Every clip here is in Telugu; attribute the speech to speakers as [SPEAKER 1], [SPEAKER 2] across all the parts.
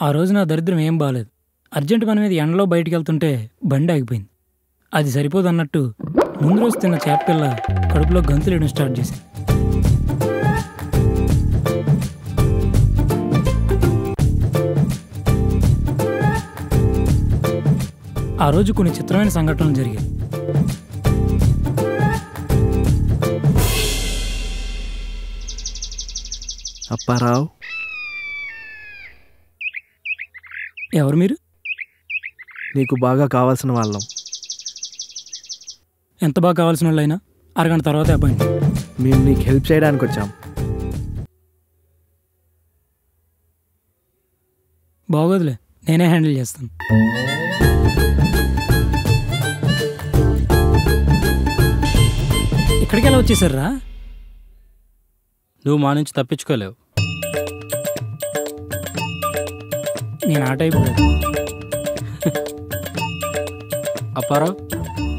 [SPEAKER 1] ఆ రోజు నా దరిద్రం ఏం బాలేదు. అర్జెంట్ పని మీద ఎండలో బయటికి వెళ్తుంటే బండి ఆగిపోయింది. అది సరిపోదన్నట్టు ముందు రోజు తిన్న చేపపిల్ల కడుపులో గంతులేయడం స్టార్ట్ చేసింది. ఆ రోజు కొన్ని చిత్రమైన సంఘటనలు జరిగాయి.
[SPEAKER 2] అప్పారావు,
[SPEAKER 1] ఎవరు మీరు?
[SPEAKER 2] నీకు బాగా కావాల్సిన వాళ్ళం.
[SPEAKER 1] ఎంత బాగా కావాల్సిన వాళ్ళైనా అరగంట తర్వాత అబ్బాయి.
[SPEAKER 2] మేము నీకు హెల్ప్ చేయడానికి వచ్చాం.
[SPEAKER 1] బాగోదులే, నేనే హ్యాండిల్ చేస్తాను. ఇక్కడికి ఎలా వచ్చేసారా?
[SPEAKER 3] నువ్వు మా నుంచి తప్పించుకోలేవు.
[SPEAKER 1] నేను ఆ టైపు.
[SPEAKER 3] అప్పారావు,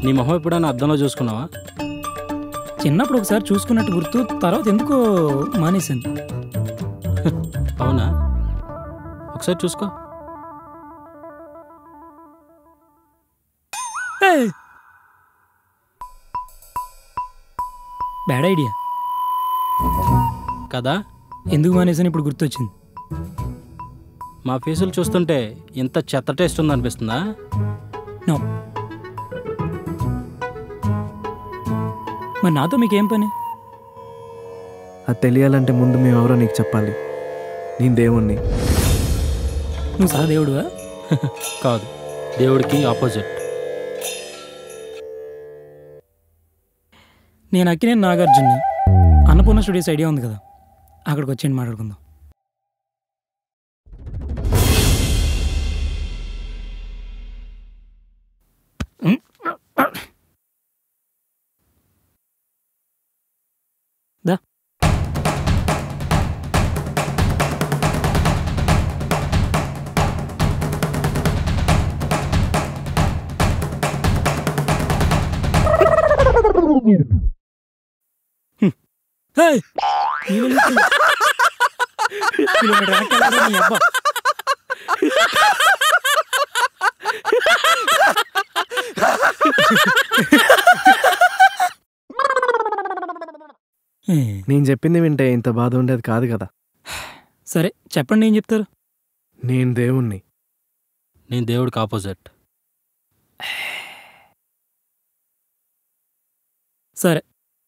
[SPEAKER 3] నీ మొహం ఎప్పుడైనా అద్దంలో చూసుకున్నావా?
[SPEAKER 1] చిన్నప్పుడు ఒకసారి చూసుకున్నట్టు గుర్తు, తర్వాత ఎందుకో మానేశాను.
[SPEAKER 3] అవునా? ఒకసారి చూసుకో.
[SPEAKER 1] బ్యాడ్ ఐడియా
[SPEAKER 3] కదా?
[SPEAKER 1] ఎందుకు మానేశాను ఇప్పుడు గుర్తొచ్చింది.
[SPEAKER 3] మా ఫేసులు చూస్తుంటే ఇంత చెత్త టేస్ట్ ఉందనిపిస్తుందా?
[SPEAKER 1] నో. మరి నాతో మీకేం పని?
[SPEAKER 2] అది తెలియాలంటే ముందు మేమెవరో నీకు చెప్పాలి. నేను దేవుణ్ణి.
[SPEAKER 1] నువ్వు సహదేవుడువా?
[SPEAKER 3] కాదు, దేవుడికి ఆపోజిట్.
[SPEAKER 1] నేను అక్కినేని నాగార్జున్ని. అన్నపూర్ణ స్టూడియోస్ ఐడియా ఉంది కదా, అక్కడికి వచ్చేయండి, మాట్లాడుకుందాం. దా. కిలోమీటర్ నీ అబ్బా.
[SPEAKER 2] నేను చెప్పింది వింటే ఇంత బాధ ఉండేది కాదు కదా.
[SPEAKER 1] సరే చెప్పండి, ఏం చెప్తారు?
[SPEAKER 2] నేను దేవుణ్ణి.
[SPEAKER 3] నేను దేవుడికి ఆపోజిట్.
[SPEAKER 1] సరే,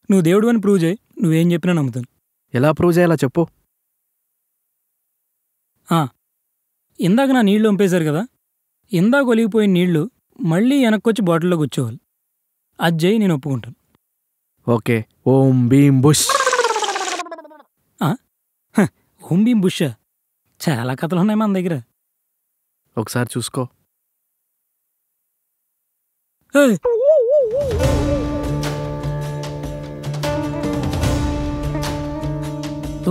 [SPEAKER 1] నువ్వు దేవుడు అని ప్రూవ్ చేయి, నువ్వేం చెప్పినా నమ్ముతాను.
[SPEAKER 2] ఎలా ప్రూవ్ చేయాలో చెప్పు.
[SPEAKER 1] ఇందాక నా నీళ్లు వంపేశారు కదా, ఇందాక ఒలిగిపోయిన నీళ్లు మళ్ళీ వెనక్కొచ్చి బాటిల్లో కూర్చోవాలి. అది చేయి, నేను ఒప్పుకుంటాను.
[SPEAKER 2] ఓకే. ఓం భీం బుష్.
[SPEAKER 1] ఓం భీం బుష్? చాలా కథలు ఉన్నాయి మన దగ్గర.
[SPEAKER 2] ఒకసారి చూసుకో.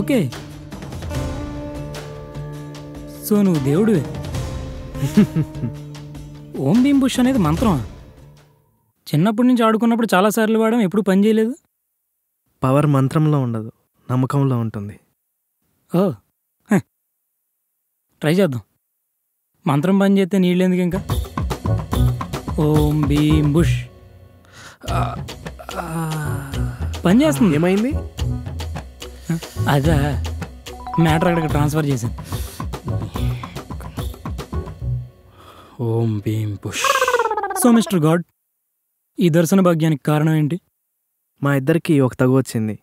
[SPEAKER 1] ఓకే, సో నువ్వు దేవుడివే. ఓం భీం బుష్ అనేది మంత్రమా? చిన్నప్పటి నుంచి ఆడుకున్నప్పుడు చాలాసార్లు వాడడం, ఎప్పుడు పని చేయలేదు.
[SPEAKER 2] పవర్ మంత్రంలో ఉండదు, నమ్మకంలో ఉంటుంది.
[SPEAKER 1] ఓ, ట్రై చేద్దాం. మంత్రం పని చేస్తే నీళ్ళు ఎందుకు ఇంకా? ఓం భీం బుష్ పని చేస్తుంది.
[SPEAKER 2] ఏమైంది?
[SPEAKER 1] అదా మ్యాటర్ అక్కడికి ట్రాన్స్ఫర్ చేశాను.
[SPEAKER 3] Om Bheem bush.
[SPEAKER 1] So mister God, ఈ దర్శన భాగ్యానికి కారణం ఏంటి?
[SPEAKER 2] మా ఇద్దరికి ఒక తగు వచ్చింది.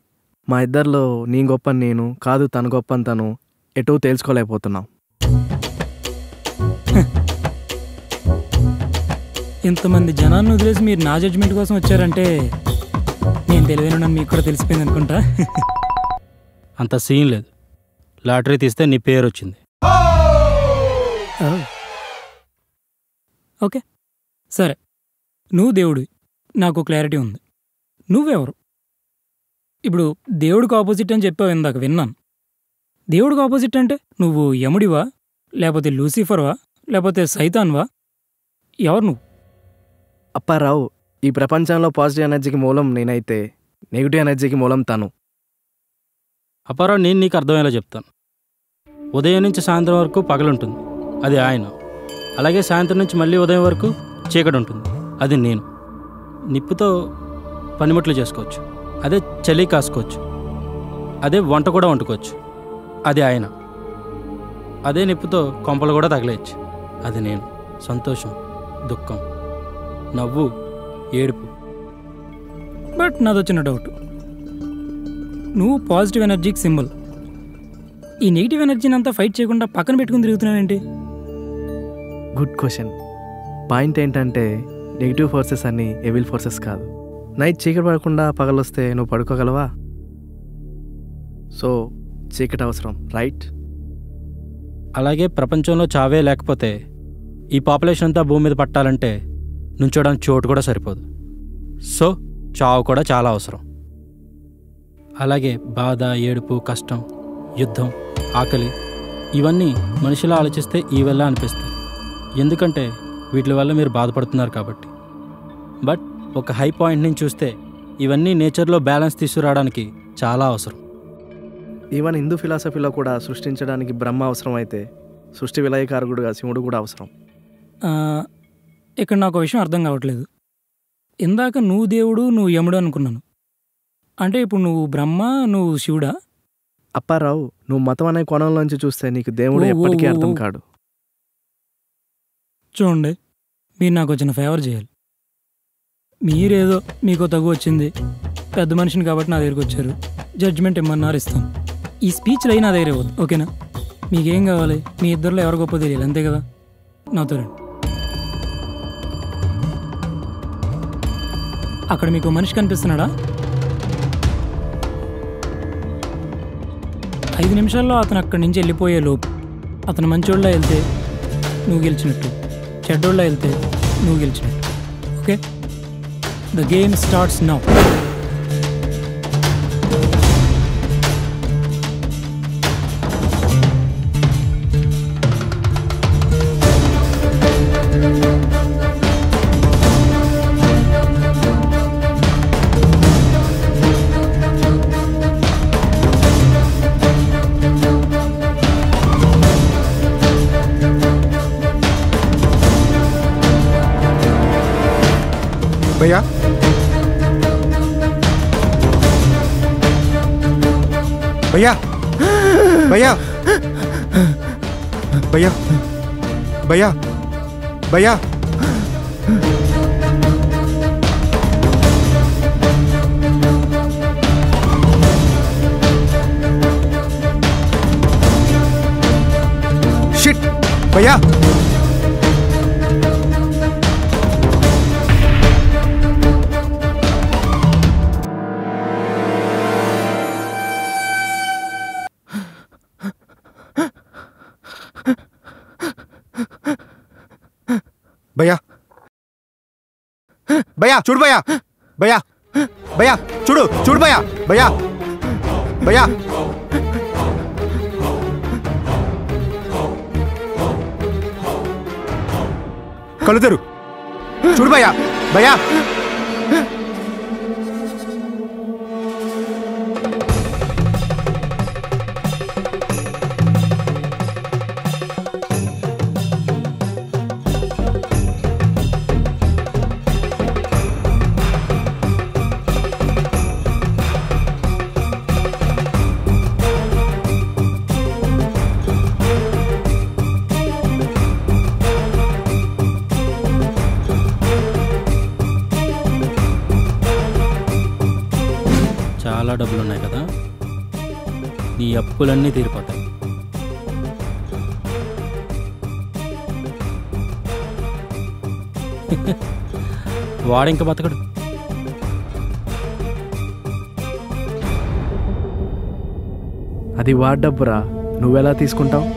[SPEAKER 2] మా ఇద్దరిలో నీ గొప్పని నేను, కాదు తన గొప్పని తను, ఎటూ తేల్చుకోలేకపోతున్నాం.
[SPEAKER 1] ఇంతమంది జనాన్ని వదిలేసి మీరు నా జడ్జిమెంట్ కోసం వచ్చారంటే నేను తెలివైన మీకు కూడా తెలిసిపోయింది అనుకుంటా.
[SPEAKER 3] అంత సీన్ లేదు. లాటరీ తీస్తే నీ పేరు వచ్చింది.
[SPEAKER 1] ఓకే. సరే, నువ్వు దేవుడివి, నాకు క్లారిటీ ఉంది. నువ్వెవరు? ఇప్పుడు దేవుడికి ఆపోజిట్ అని చెప్పావు, ఇందాక విన్నాను. దేవుడికి ఆపోజిట్ అంటే నువ్వు యముడివా, లేకపోతే లూసిఫర్వా, లేకపోతే సైతాన్వా? ఎవరు నువ్వు?
[SPEAKER 2] అప్పారావు, ఈ ప్రపంచంలో పాజిటివ్ ఎనర్జీకి మూలం నేనైతే నెగిటివ్ ఎనర్జీకి మూలం తను.
[SPEAKER 3] అప్పారావు, నేను నీకు అర్థమయ్యేలా చెప్తాను. ఉదయం నుంచి సాయంత్రం వరకు పగలుంటుంది, అది ఆయన. అలాగే సాయంత్రం నుంచి మళ్ళీ ఉదయం వరకు చీకటి ఉంటుంది, అది నేను. నిప్పుతో పనిముట్లు చేసుకోవచ్చు, అదే చలి కాసుకోవచ్చు, అదే వంట కూడా వండుకోవచ్చు, అది ఆయన. అదే నిప్పుతో కొంపలు కూడా తగలేయచ్చు, అది నేను. సంతోషం, దుఃఖం, నవ్వు, ఏడుపు.
[SPEAKER 1] బట్ నాదొచ్చిన డౌట్, నువ్వు పాజిటివ్ ఎనర్జీకి సింబల్. ఈ నెగిటివ్ ఎనర్జీని అంతా ఫైట్ చేయకుండా పక్కన పెట్టుకుని తిరుగుతున్నావేంటి?
[SPEAKER 2] Good question. పాయింట్ ఏంటంటే నెగిటివ్ ఫోర్సెస్ అన్నీ ఎవిల్ ఫోర్సెస్ కాదు. నైట్ చీకటి పడకుండా పగలొస్తే నువ్వు పడుకోగలవా? సో చీకటి అవసరం, రైట్?
[SPEAKER 3] అలాగే ప్రపంచంలో చావే లేకపోతే ఈ పాపులేషన్ అంతా భూమి మీద పట్టాలంటే నుంచోడానికి చోటు కూడా సరిపోదు. సో చావు కూడా చాలా అవసరం. అలాగే బాధ, ఏడుపు, కష్టం, యుద్ధం, ఆకలి, ఇవన్నీ మనిషిలా ఆలోచిస్తే ఈవెల్లా అనిపిస్తాయి. ఎందుకంటే వీటి వల్ల మీరు బాధపడుతున్నారు కాబట్టి. బట్ ఒక హై పాయింట్ నుంచి చూస్తే ఇవన్నీ నేచర్లో బ్యాలెన్స్ తీసుకురావడానికి చాలా అవసరం.
[SPEAKER 2] ఈవెన్ హిందూ ఫిలాసఫీలో కూడా సృష్టించడానికి బ్రహ్మ అవసరం అయితే సృష్టి విలయకారకుడుగా శివుడు కూడా అవసరం.
[SPEAKER 1] ఇక్కడ నాకు విషయం అర్థం కావట్లేదు. ఇందాక నువ్వు దేవుడు, నువ్వు యముడు అనుకున్నాను. అంటే ఇప్పుడు నువ్వు బ్రహ్మ, నువ్వు శివుడా?
[SPEAKER 2] అప్పారావు, నువ్వు మతం అనే కోణంలోంచి చూస్తే నీకు దేవుడు ఎప్పటికీ అర్థం కాడు.
[SPEAKER 1] చూడండి, మీరు నాకు వచ్చిన ఫేవర్ చేయాలి. మీరేదో మీకు తగు వచ్చింది, పెద్ద మనిషిని కాబట్టి నా దగ్గరికి వచ్చారు, జడ్జిమెంట్ ఇమ్మన్నారు, ఇస్తాను. ఈ స్పీచ్లు అయినా నా దగ్గర ఇవ్వదు, ఓకేనా? మీకేం కావాలి? మీ ఇద్దరిలో ఎవరు గొప్ప తెలియాలి, అంతే కదా? నాతో రండి. అక్కడ మీకు మనిషి కనిపిస్తున్నాడా? 5 నిమిషాల్లో అతను అక్కడి నుంచి వెళ్ళిపోయే లోపు అతను మంచోళ్ళ వెళ్తే నువ్వు గెలిచినట్టు, చెడ్డోళ్ళ వెళ్తే నువ్వు గెలిచినట్టు, okay? The game starts now.
[SPEAKER 4] भैया भैया भैया भैया भैया भैया शिट भैया भैया भैया चूड़ भैया भैया भैया चूड़ू चूड़ भैया भैया भैया कल तेरू चूड़ भैया भैया
[SPEAKER 3] చాలా డబ్బులు ఉన్నాయి కదా, నీ అప్పులన్నీ తీరిపోతాయి. వాడింక బతకడు.
[SPEAKER 2] అది వాడి డబ్బురా, నువ్వెలా తీసుకుంటావు?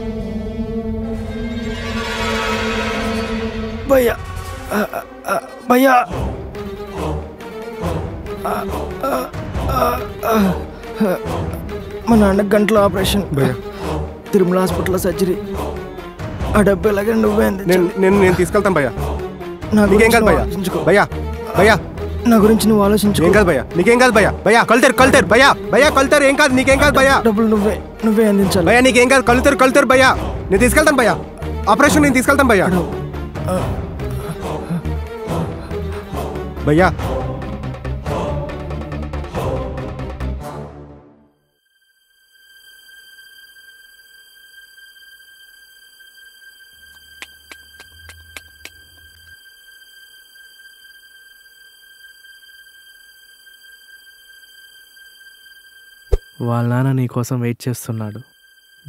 [SPEAKER 2] భయ్యా భయ్యా మా నాన్నకి గంటల ఆపరేషన్, తిరుమల హాస్పిటల్లో సర్జరీ. ఆ డబ్బు ఎలాగైనా నువ్వే
[SPEAKER 4] నేను తీసుకెళ్తాను భయ్యా. నీకేం కాదు భయ్యా. భయ్యా భయ్యా
[SPEAKER 2] నా గురించి నువ్వు ఆలోచించు.
[SPEAKER 4] ఏం కాదు భయ్యా, నీకేం కాదు భయ్యా. భయ్యా కలుతారు భయ్యా. భయ్యా కలుతారు, ఏం కాదు, నీకేం కాదు భయ్యా.
[SPEAKER 2] డబ్బులు నువ్వే అందించాలి
[SPEAKER 4] భయ్యా. నీకేం కాదు, కలుతారు భయ్యా. నేను తీసుకెళ్తాను భయ్యా. ఆపరేషన్ నేను తీసుకెళ్తాను భయ్యా. భయ్యా
[SPEAKER 2] వాళ్ళ నాన్న నీ కోసం వెయిట్ చేస్తున్నాడు.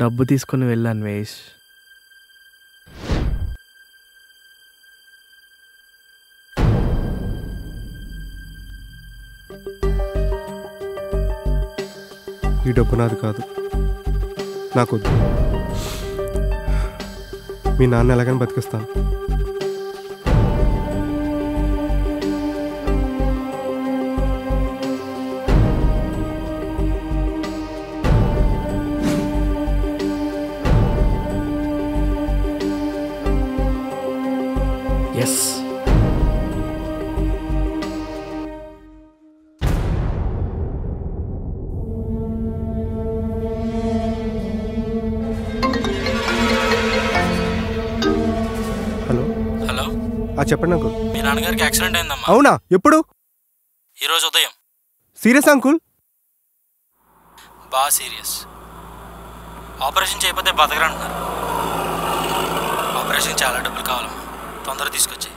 [SPEAKER 2] డబ్బు తీసుకుని వెళ్ళాను వేష్.
[SPEAKER 4] ఈ డబ్బు నాది కాదు, నాకొద్దు. మీ నాన్న ఎలాగైనా బతికిస్తాను.
[SPEAKER 2] ఎస్.
[SPEAKER 3] హలో,
[SPEAKER 4] చెప్పండి అంకుల్.
[SPEAKER 3] మీ నాన్నగారికి యాక్సిడెంట్ అయిందమ్మా.
[SPEAKER 4] అవునా? ఎప్పుడు?
[SPEAKER 3] ఈరోజు ఉదయం.
[SPEAKER 4] Serious uncle?
[SPEAKER 3] బాగా సీరియస్. ఆపరేషన్ చేయకపోతే బతకరంటున్నారు. ఆపరేషన్ చాలా డబ్బులు కావాలమ్మా, తొందరగా తీసుకొచ్చి.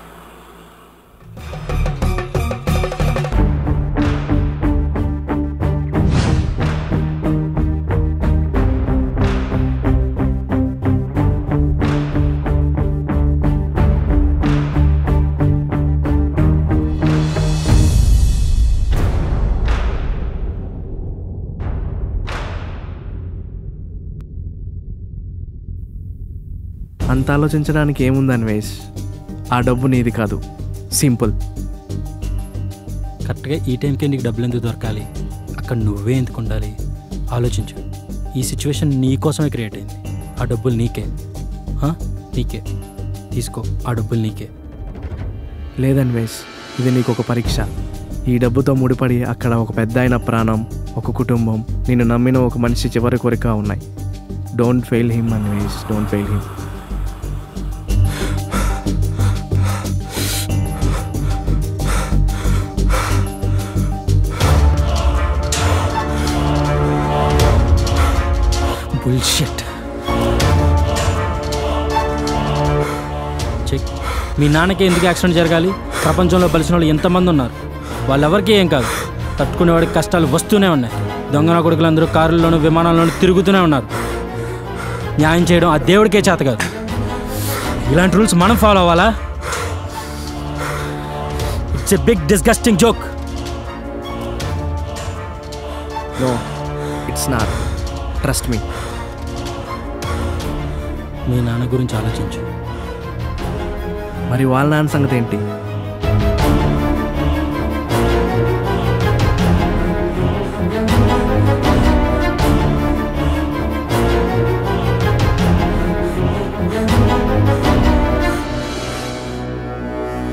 [SPEAKER 2] అంత ఆలోచించడానికి ఏముంది అన్వేష్? ఆ డబ్బు నీది కాదు, సింపుల్.
[SPEAKER 3] కరెక్ట్గా ఈ టైంకే నీకు డబ్బులు ఎందుకు దొరకాలి? అక్కడ నువ్వే ఎందుకు ఉండాలి? ఆలోచించు. ఈ సిచ్యువేషన్ నీ కోసమే క్రియేట్ అయింది. ఆ డబ్బులు నీకే, నీకే. తీసుకో, ఆ డబ్బులు నీకే.
[SPEAKER 2] లేదన్వేష్, ఇది నీకు ఒక పరీక్ష. ఈ డబ్బుతో ముడిపడి అక్కడ ఒక పెద్ద అయిన ప్రాణం, ఒక కుటుంబం, నిన్ను నమ్మిన ఒక మనిషి చివరి కోరిక ఉన్నాయి. Don't fail him Anvesh, don't fail him.
[SPEAKER 3] Bullshit. Check. మీ నాన్నకి ఎందుకు యాక్సిడెంట్ జరగాలి? ప్రపంచంలో బలిసిన వాళ్ళు ఎంతమంది ఉన్నారు, వాళ్ళెవరికి ఏం కాదు. తట్టుకునేవాడికి కష్టాలు వస్తూనే ఉన్నాయి. దొంగన కొడుకులందరూ కారుల్లోనూ విమానాల్లోనూ తిరుగుతూనే ఉన్నారు. న్యాయం చేయడం ఆ దేవుడికే చేత కాదు. ఇలాంటి రూల్స్ మనం ఫాలో అవ్వాలా? It's a big disgusting joke.
[SPEAKER 2] No, it's not. Trust me.
[SPEAKER 3] మీ నాన్న గురించి ఆలోచించు.
[SPEAKER 2] మరి వాళ్ళ నాన్న సంగతి ఏంటి?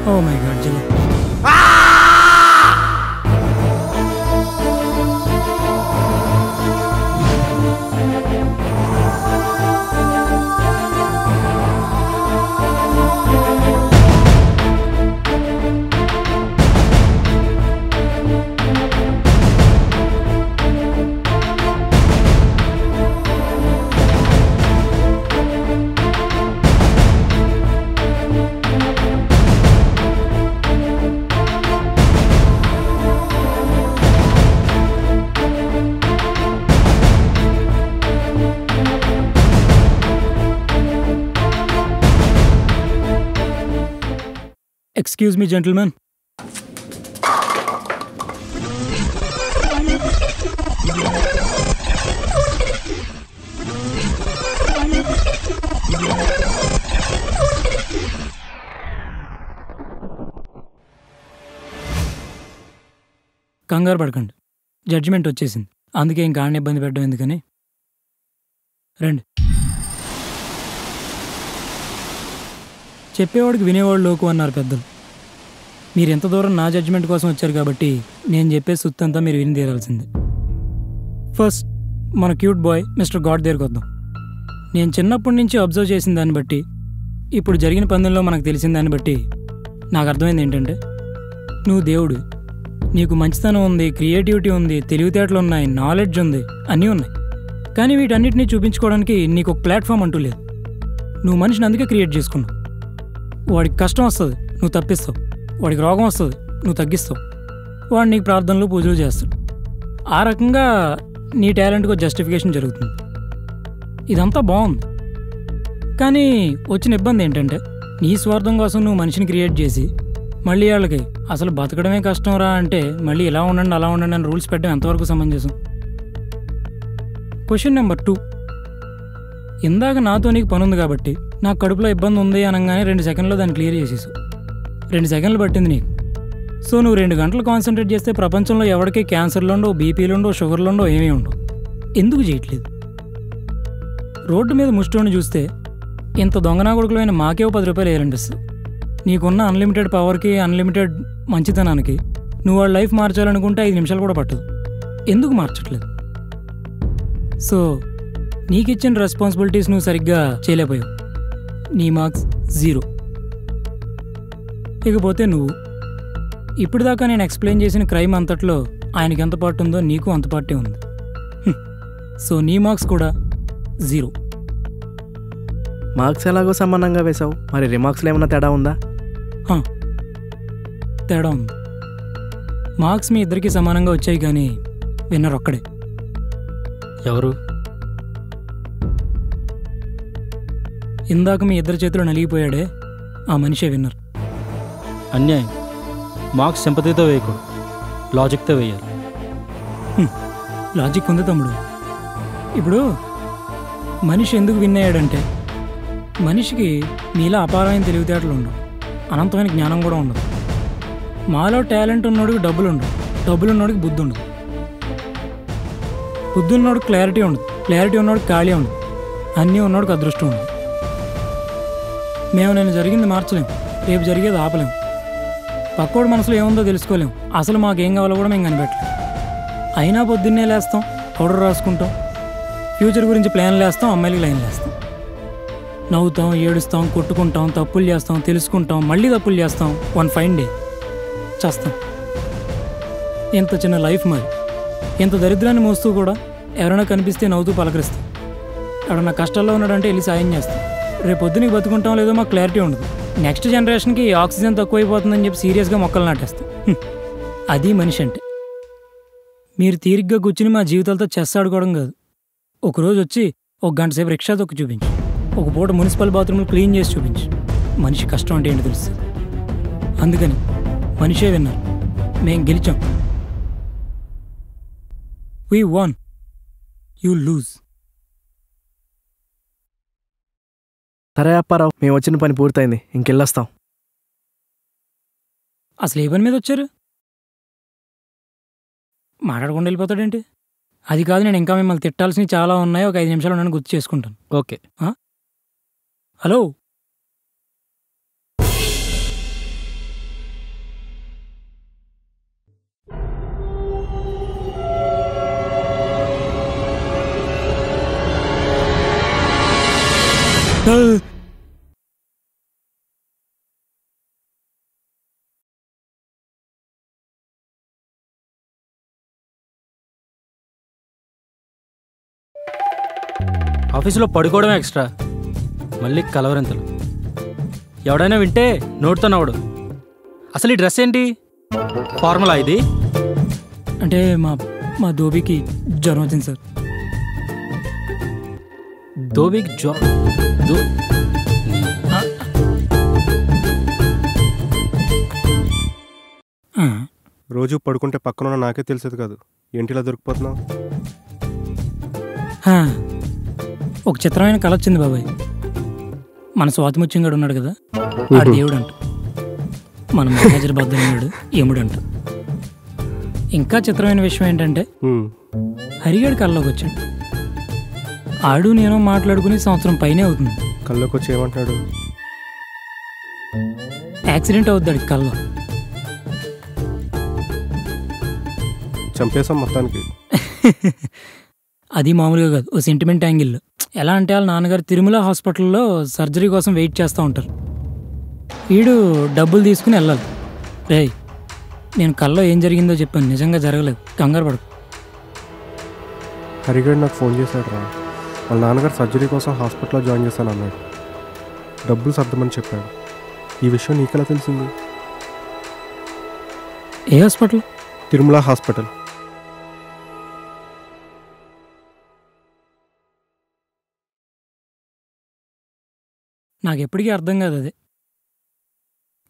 [SPEAKER 1] Oh my God Jill. Excuse me, gentlemen. కంగారు పడకండి, జడ్జిమెంట్ వచ్చేసింది. అందుకే ఇంకా ఆడిని ఇబ్బంది పెట్టడం ఎందుకని రండి. చెప్పేవాడికి వినేవాడు లోకు అన్నారు పెద్దలు. మీరు ఎంత దూరం నా జడ్జిమెంట్ కోసం వచ్చారు కాబట్టి నేను చెప్పే సుత్తంతా మీరు విని తీరాల్సిందే. ఫస్ట్ మన క్యూట్ బాయ్ మిస్టర్ గాడ్ దగ్గరికి వద్దాం. నేను చిన్నప్పటి నుంచి అబ్జర్వ్ చేసిన దాన్ని బట్టి, ఇప్పుడు జరిగిన పందెంలో మనకు తెలిసిన దాన్ని బట్టి నాకు అర్థమైంది ఏంటంటే, నువ్వు దేవుడు, నీకు మంచితనం ఉంది, క్రియేటివిటీ ఉంది, తెలివితేటలు ఉన్నాయి, నాలెడ్జ్ ఉంది, అన్నీ ఉన్నాయి. కానీ వీటన్నిటినీ చూపించుకోవడానికి నీకు ఒక ప్లాట్ఫామ్ అంటూ లేదు. నువ్వు మనిషిని అందుకే క్రియేట్ చేసుకున్నావు. వాడికి కష్టం వస్తుంది, నువ్వు తప్పిస్తావు. వాడికి రోగం వస్తుంది, నువ్వు తగ్గిస్తావు. వాడు నీకు ప్రార్థనలు పూజలు చేస్తాడు. ఆ రకంగా నీ టాలెంట్కి జస్టిఫికేషన్ జరుగుతుంది. ఇదంతా బాగుంది. కానీ వచ్చిన ఇబ్బంది ఏంటంటే, నీ స్వార్థం కోసం నువ్వు మనిషిని క్రియేట్ చేసి మళ్ళీ వాళ్ళకి అసలు బతకడమే కష్టం రా అంటే మళ్ళీ ఇలా ఉండండి అలా ఉండండి అని రూల్స్ పెట్టడం ఎంతవరకు సమంజసం? క్వశ్చన్ నెంబర్ 2, ఇందాక నాతో నీకు పని ఉంది కాబట్టి నాకు కడుపులో ఇబ్బంది ఉంది అనగానే 2 సెకండ్లో దాన్ని క్లియర్ చేసేసావు. 2 సెకండ్లు పట్టింది నీకు. సో నువ్వు 2 గంటలు కాన్సన్ట్రేట్ చేస్తే ప్రపంచంలో ఎవరికి క్యాన్సర్లు ఉండవు, బీపీలు ఉండవు, షుగర్లు ఉండవు, ఏమీ ఉండవు. ఎందుకు చేయట్లేదు? రోడ్డు మీద ముష్టోని చూస్తే ఇంత దొంగనా కొడుకులైన మాకే 10 రూపాయలు వేయాలనిపిస్తుంది. నీకున్న అన్లిమిటెడ్ పవర్కి, అన్లిమిటెడ్ మంచితనానికి నువ్వు వాళ్ళ లైఫ్ మార్చాలనుకుంటే 5 నిమిషాలు కూడా పట్టదు. ఎందుకు మార్చట్లేదు? సో నీకిచ్చిన రెస్పాన్సిబిలిటీస్ నువ్వు సరిగ్గా చేయలేకపోయావు. నీ మార్క్స్ 0. ఇకపోతే నువ్వు ఇప్పటిదాకా నేను ఎక్స్ప్లెయిన్ చేసిన క్రైమ్ అంతట్లో ఆయనకి ఎంత పార్ట్ ఉందో నీకు అంత పార్టీ ఉంది. సో నీ మార్క్స్ కూడా 0.
[SPEAKER 2] మార్క్స్ ఎలాగో సమానంగా వేశావు, మరి రిమార్క్స్లో ఏమైనా తేడా ఉందా?
[SPEAKER 1] తేడా ఉంది. మార్క్స్ మీ ఇద్దరికి సమానంగా వచ్చాయి, కానీ విన్నర్ ఒక్కడే.
[SPEAKER 3] ఎవరు?
[SPEAKER 1] ఇందాక మీ ఇద్దరి చేతిలో నలిగిపోయాడే ఆ మనిషే విన్నర్.
[SPEAKER 3] అన్యాయం. మార్క్స్ సింపతితో వేయకూడదు, లాజిక్తో వేయాలి.
[SPEAKER 1] లాజిక్ ఉంది తమ్ముడు. ఇప్పుడు మనిషి ఎందుకు విన్ అయ్యాడంటే, మనిషికి మీలా అపారమైన తెలివితేటలు ఉండవు, అనంతమైన జ్ఞానం కూడా ఉండదు. మాలో టాలెంట్ ఉన్నోడికి డబ్బులు ఉండవు, డబ్బులు ఉన్నోడికి బుద్ధి ఉండదు, బుద్ధి ఉన్నోడికి క్లారిటీ ఉండదు, క్లారిటీ ఉన్నోడికి ఖాళీ ఉండదు, అన్నీ ఉన్నోడికి అదృష్టం ఉండదు. మేము నేను జరిగింది మార్చలేము, రేపు జరిగేది ఆపలేము, పక్కోడి మనసులో ఏముందో తెలుసుకోలేము, అసలు మాకేం కావాలో కూడా మేము కనిపెట్టలేము. అయినా పొద్దున్నే లేస్తాం, పౌడర్ రాసుకుంటాం, ఫ్యూచర్ గురించి ప్లాన్లు వేస్తాం, అమ్మాయిలకి లైన్లు వేస్తాం, నవ్వుతాం, ఏడుస్తాం, కొట్టుకుంటాం, తప్పులు చేస్తాం, తెలుసుకుంటాం, మళ్ళీ తప్పులు చేస్తాం. వన్ ఫైన్ డే చేస్తాం. ఎంత చిన్న లైఫ్ మరి. ఎంత దరిద్రాన్ని మోస్తూ కూడా ఎవరైనా కనిపిస్తే నవ్వుతూ పలకరిస్తాం. ఎవరైనా కష్టాల్లో ఉన్నాడంటే వెళ్ళి సాయం చేస్తాం. రేపు పొద్దునకి బతుకుంటాం లేదో మాకు క్లారిటీ ఉండదు. నెక్స్ట్ జనరేషన్కి ఆక్సిజన్ తక్కువైపోతుందని చెప్పి సీరియస్గా మొక్కలు నాటేస్తాం. అది మనిషి అంటే. మీరు తీరిగ్గా కూర్చుని మా జీవితాలతో చెస్ ఆడుకోవడం కాదు. ఒకరోజు వచ్చి 1 గంట సేపు రిక్షా తొక్కి చూపించు, ఒక పూట మున్సిపల్ బాత్రూమ్లు క్లీన్ చేసి చూపించు. మనిషి కష్టం అంటే ఏంటి తెలుస్తుంది. అందుకని మనిషే విన్నారు, మేం గెలిచాం. We won, you lose.
[SPEAKER 2] సరే అప్పారావు, మేము వచ్చిన పని పూర్తయింది, ఇంకెళ్ళొస్తాం.
[SPEAKER 1] అసలు ఏ పని మీద వచ్చారు? మాట్లాడకుండా వెళ్ళిపోతాడేంటి? అది కాదు, నేను ఇంకా మిమ్మల్ని తిట్టాల్సినవి చాలా ఉన్నాయి. ఒక 5 నిమిషాలు నన్ను గుర్తు చేసుకుంటాను.
[SPEAKER 3] ఓకే.
[SPEAKER 1] హలో,
[SPEAKER 3] ఆఫీసులో పడుకోవడమే ఎక్స్ట్రా, మళ్ళీ కలవరింతలు. ఎవడైనా వింటే నోటితో నవ్వడు. అసలు ఈ డ్రెస్ ఏంటి? ఫార్ములా ఇది?
[SPEAKER 1] అంటే మా ధోబీకి జ్వరం వచ్చింది సార్.
[SPEAKER 3] ధోబీకి జ్వరం?
[SPEAKER 4] రోజు పడుకుంటే పక్కన ఉన్న నాకే తెలిసేది కాదు, ఏంటిలా దొరికిపోతున్నావు?
[SPEAKER 1] ఒక చిత్రమైన కళ వచ్చింది బాబాయ్. మన స్వాతిముత్యంగాడు ఉన్నాడు కదా, ఆ దేవుడు అంట. మన మేనేజర్ బద్దలున్నాడు, యముడు అంట. ఇంకా చిత్రమైన విషయం ఏంటంటే హరిగాడి కల్లోకి వచ్చాడు. ఆడు నేను మాట్లాడుకుని సంవత్సరం పైనే అవుతుంది.
[SPEAKER 5] కళ్ళకి వచ్చి ఏమంటున్నాడు?
[SPEAKER 1] యాక్సిడెంట్ అవుద్దాడు కల్లో.
[SPEAKER 5] చంపేశాం మొత్తానికి.
[SPEAKER 1] అది మామూలుగా కాదు, ఓ సెంటిమెంట్ యాంగిల్లో. ఎలా అంటే వాళ్ళ నాన్నగారు తిరుమల హాస్పిటల్లో సర్జరీ కోసం వెయిట్ చేస్తూ ఉంటారు. వీడు డబ్బులు తీసుకుని వెళ్ళాలి. రేయ్, నేను కల్లో ఏం జరిగిందో చెప్పాను, నిజంగా జరగలేదు, కంగారు పడకు.
[SPEAKER 5] హరిగాడు నాకు ఫోన్ చేశాడు రా. వాళ్ళ నాన్నగారు సర్జరీ కోసం హాస్పిటల్లో జాయిన్ చేశాను అన్నాడు. డబ్బులు సర్దమని చెప్పాడు. ఈ విషయం నీకెలా తెలిసింది?
[SPEAKER 1] ఏ హాస్పిటల్?
[SPEAKER 5] తిరుమల హాస్పిటల్.
[SPEAKER 1] నాకు ఎప్పటికీ అర్థం కాదు అది.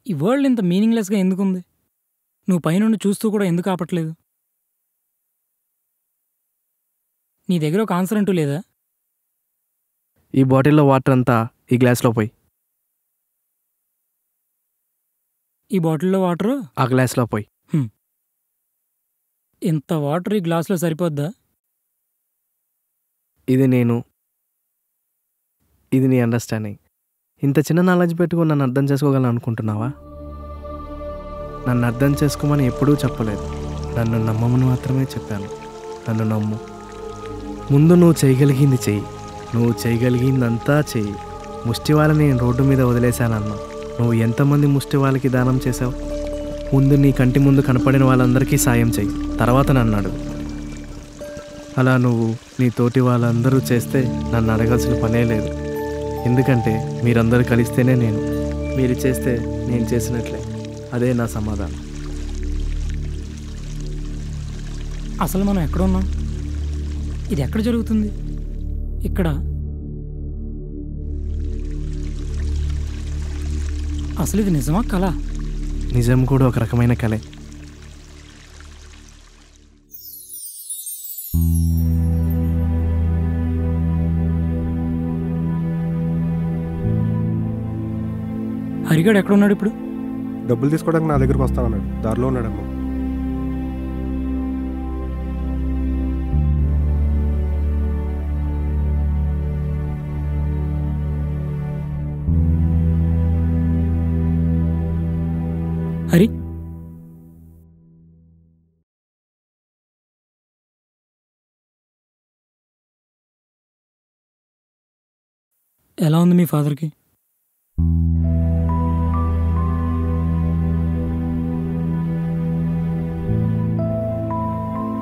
[SPEAKER 1] ఈ వరల్డ్ ఇంత మీనింగ్లెస్గా ఎందుకుంది? నువ్వు పైనుండి చూస్తూ కూడా ఎందుకు ఆపట్లేదు? నీ దగ్గర ఒక ఆన్సర్ అంటూ లేదా?
[SPEAKER 2] ఈ బాటిల్లో వాటర్ అంతా ఈ గ్లాస్లో పోయి.
[SPEAKER 1] ఈ బాటిల్లో వాటరు
[SPEAKER 2] ఆ గ్లాస్లో పోయి.
[SPEAKER 1] ఇంత వాటర్ ఈ గ్లాసులో సరిపోద్దా?
[SPEAKER 2] ఇది నీ అండర్స్టాండింగ్. ఇంత చిన్న నాలెడ్జ్ పెట్టుకుని నన్ను అర్థం చేసుకోగలను అనుకుంటున్నావా? నన్ను అర్థం చేసుకోమని ఎప్పుడూ చెప్పలేదు, నన్ను నమ్మమని మాత్రమే చెప్పాను. నన్ను నమ్ము. ముందు నువ్వు చేయగలిగింది చెయ్యి, నువ్వు చేయగలిగిందంతా చెయ్యి. ముష్టి వాళ్ళని నేను రోడ్డు మీద వదిలేశానన్నా, నువ్వు ఎంతమంది ముష్టి వాళ్ళకి దానం చేశావు? ముందు నీ కంటి ముందు కనపడిన వాళ్ళందరికీ సాయం చెయ్యి, తర్వాత నన్ను అడుగు. అలా నువ్వు నీ తోటి వాళ్ళందరూ చేస్తే నన్ను అడగాల్సిన పనే లేదు. ఎందుకంటే మీరందరూ కలిస్తేనే మీరు చేస్తే నేను చేసినట్లే. అదే నా సమాధానం.
[SPEAKER 1] అసలు మనం ఎక్కడ ఉన్నాం? ఇది ఎక్కడ జరుగుతుంది? ఇక్కడ. అసలు ఇది నిజమా కళ?
[SPEAKER 2] నిజం కూడా ఒక రకమైన కళే.
[SPEAKER 1] హరిగాడు ఎక్కడున్నాడు ఇప్పుడు?
[SPEAKER 5] డబ్బులు తీసుకోవడానికి నా దగ్గరకు వస్తామన్నాడు. దారిలో ఉన్నాడమ్మా.
[SPEAKER 1] హరి, ఎలా ఉంది మీ ఫాదర్కి?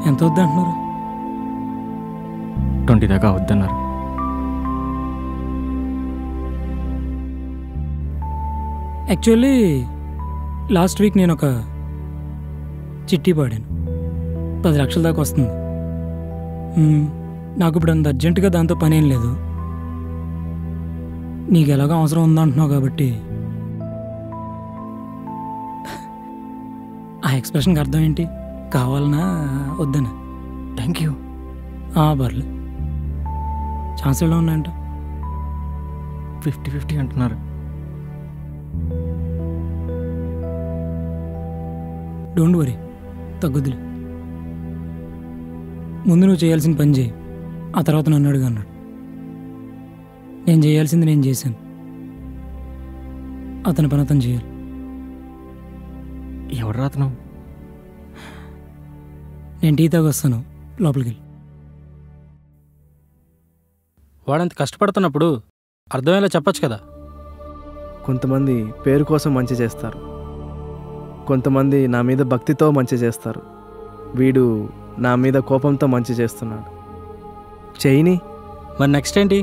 [SPEAKER 1] ఎంత వద్దంటున్నారు?
[SPEAKER 6] 20 దాకా వద్దన్నారు.
[SPEAKER 1] యాక్చువల్లీ లాస్ట్ వీక్ నేను ఒక చిట్టి పాడాను. 10 లక్షల దాకా వస్తుంది. నాకు ఇప్పుడు అంత అర్జెంటుగా దాంతో పని ఏం లేదు. నీకు ఎలాగో అవసరం ఉందంటున్నావు కాబట్టి. ఆ ఎక్స్ప్రెషన్కి అర్థం ఏంటి? కావాలనా వద్దనా?
[SPEAKER 6] Thank you.
[SPEAKER 1] పర్లేదు. ఛాన్స్ ఎలా ఉన్నాయంట?
[SPEAKER 6] 50-50 అంటున్నారు.
[SPEAKER 1] డోంట్ వరీ, తగ్గుద్దులే. ముందు నువ్వు చేయాల్సిన పని చేయి, ఆ తర్వాత నన్ను అడుగు అన్నాడు. నేను చేయాల్సింది నేను చేశాను, అతని పని అతను చేయాలి.
[SPEAKER 6] ఎవరు రాతను?
[SPEAKER 1] నేను టీ తాగొస్తాను, లోపలికి వెళ్ళి.
[SPEAKER 3] వాడంత కష్టపడుతున్నప్పుడు అర్థమయ్యేలా చెప్పచ్చు కదా.
[SPEAKER 2] కొంతమంది పేరు కోసం మంచి చేస్తారు, కొంతమంది నా మీద భక్తితో మంచి చేస్తారు. వీడు నా మీద కోపంతో మంచి చేస్తున్నాడు. చేయని.
[SPEAKER 3] మరి నెక్స్ట్ ఏంటి?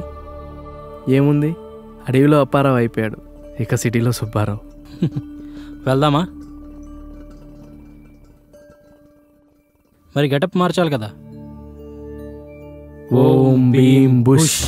[SPEAKER 2] ఏముంది, అడవిలో అప్పారావు అయిపోయాడు, ఇక సిటీలో సుబ్బారావు.
[SPEAKER 3] వెళ్దామా? మరి గెటప్ మార్చాలి కదా.
[SPEAKER 2] ఓం భీం బుష్.